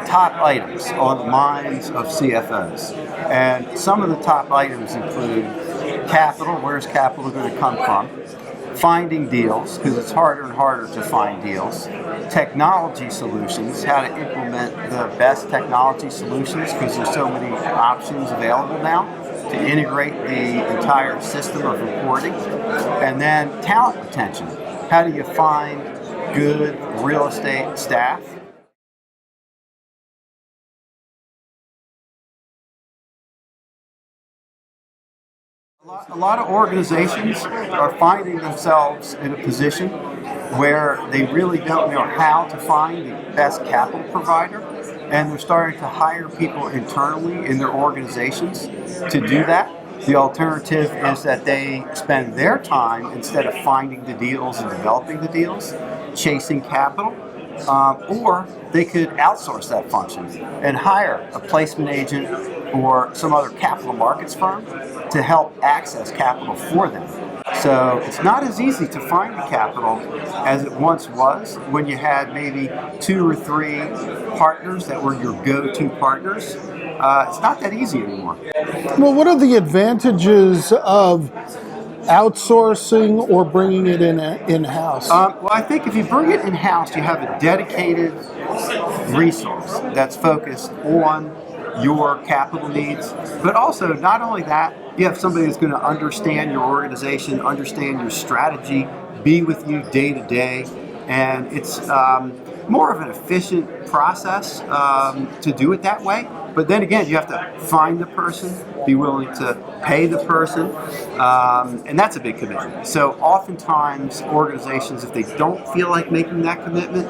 top items on the minds of CFOs. And some of the top items include capital. Where's capital going to come from? Finding deals, because it's harder and harder to find deals. Technology solutions, how to implement the best technology solutions, because there's so many options available now to integrate the entire system of reporting. And then talent retention. How do you find good real estate staff? A lot of organizations are finding themselves in a position where they really don't know how to find the best capital provider, and they're starting to hire people internally in their organizations to do that. The alternative is that they spend their time, instead of finding the deals and developing the deals, chasing capital. Or they could outsource that function and hire a placement agent or some other capital markets firm to help access capital for them. So it's not as easy to find the capital as it once was, when you had maybe 2 or 3 partners that were your go-to partners. It's not that easy anymore. Well, what are the advantages of outsourcing or bringing it in-house? Well, I think if you bring it in-house, you have a dedicated resource that's focused on your capital needs. But also, not only that, you have somebody that's going to understand your organization, understand your strategy, be with you day to day. And it's more of an efficient process to do it that way. But then again, you have to find the person, be willing to pay the person, and that's a big commitment. So oftentimes organizations, if they don't feel like making that commitment,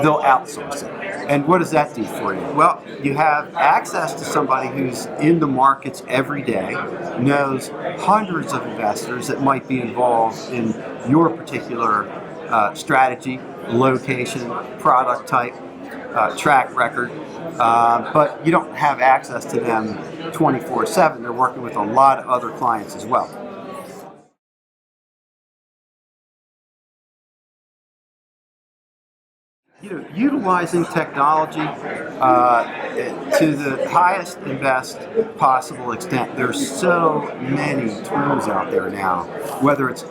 they'll outsource it. And what does that do for you? Well, you have access to somebody who's in the markets every day, knows hundreds of investors that might be involved in your particular strategy, location, product type, track record, but you don't have access to them 24/7. They're working with a lot of other clients as well. Utilizing technology to the highest and best possible extent. There's so many tools out there now, whether it's,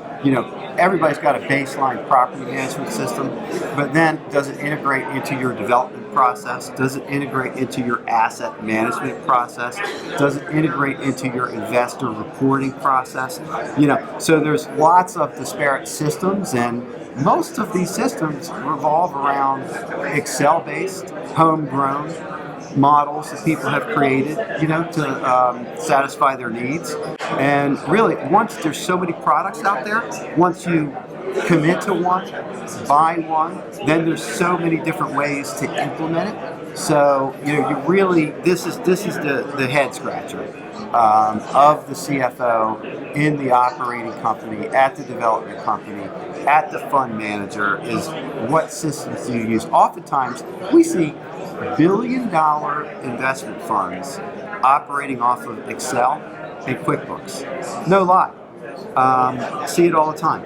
everybody's got a baseline property management system, but then does it integrate into your development process? Does it integrate into your asset management process? Does it integrate into your investor reporting process? So there's lots of disparate systems, and most of these systems revolve around Excel-based, homegrown models that people have created, to satisfy their needs. And really, once there's so many products out there, once you commit to one, buy one, then there's so many different ways to implement it. So, you really, this is the head scratcher of the CFO in the operating company, at the development company, at the fund manager, is what systems do you use? Oftentimes, we see billion-dollar investment funds operating off of Excel and QuickBooks. No lie. See it all the time.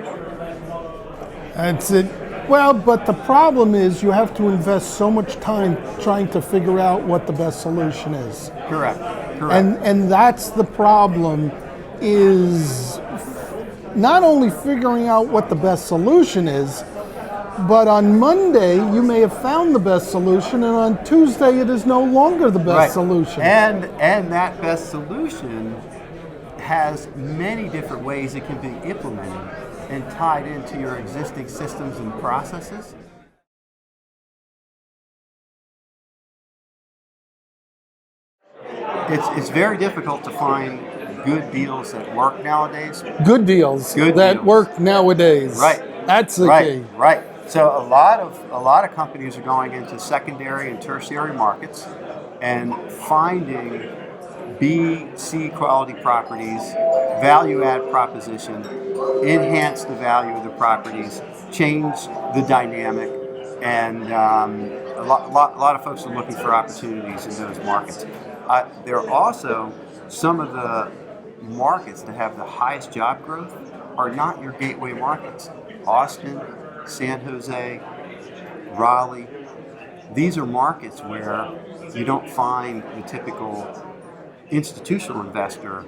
That's it. Well, but the problem is you have to invest so much time trying to figure out what the best solution is. Correct. And that's the problem, is not only figuring out what the best solution is, but on Monday you may have found the best solution, and on Tuesday it is no longer the best solution. And that best solution has many different ways it can be implemented and tied into your existing systems and processes. It's very difficult to find good deals that work nowadays. Good deals that work nowadays. Right. That's the key. Right. So a lot of companies are going into secondary and tertiary markets and finding B, C quality properties, value add proposition, enhance the value of the properties, change the dynamic, and a lot of folks are looking for opportunities in those markets. There are also some of the markets that have the highest job growth are not your gateway markets. Austin, San Jose, Raleigh. These are markets where you don't find the typical institutional investor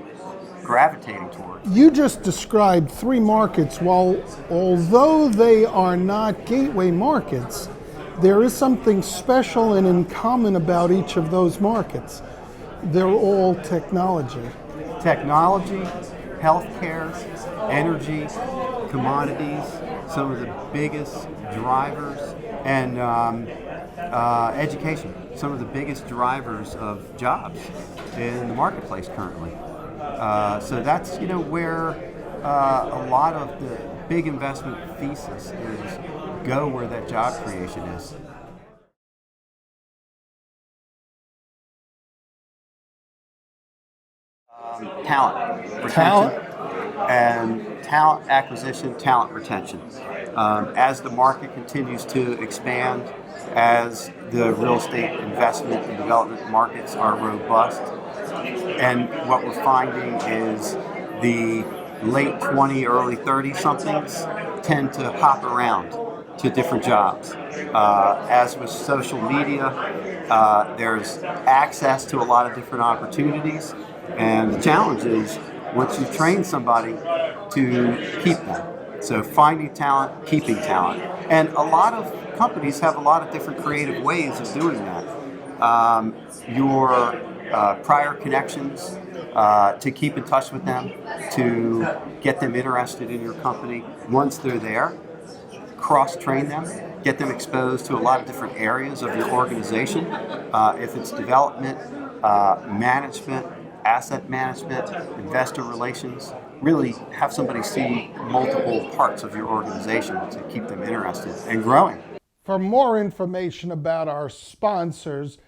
gravitating toward. You just described three markets. While although they are not gateway markets, there is something special and in common about each of those markets. They're all technology. Technology, healthcare, energy, commodities, some of the biggest drivers, and education, some of the biggest drivers of jobs in the marketplace currently. So that's where a lot of the big investment thesis is: go where that job creation is. Talent retention, and talent acquisition, talent retention. As the market continues to expand, as the real estate investment and development markets are robust, and what we're finding is the late 20, early 30 somethings tend to hop around to different jobs. As with social media, there's access to a lot of different opportunities, and the challenge is once you train somebody to keep them. So finding talent, keeping talent. And a lot of companies have a lot of different creative ways of doing that. Your prior connections, to keep in touch with them, to get them interested in your company. Once they're there, cross-train them, get them exposed to a lot of different areas of your organization. If it's development, management, asset management, investor relations, really have somebody see multiple parts of your organization to keep them interested and growing. For more information about our sponsors,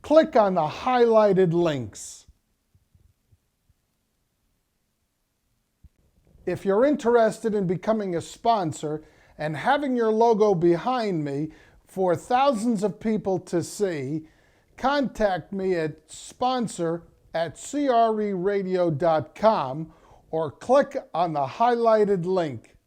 click on the highlighted links. If you're interested in becoming a sponsor and having your logo behind me for thousands of people to see, contact me at sponsor@creradio.com or click on the highlighted link.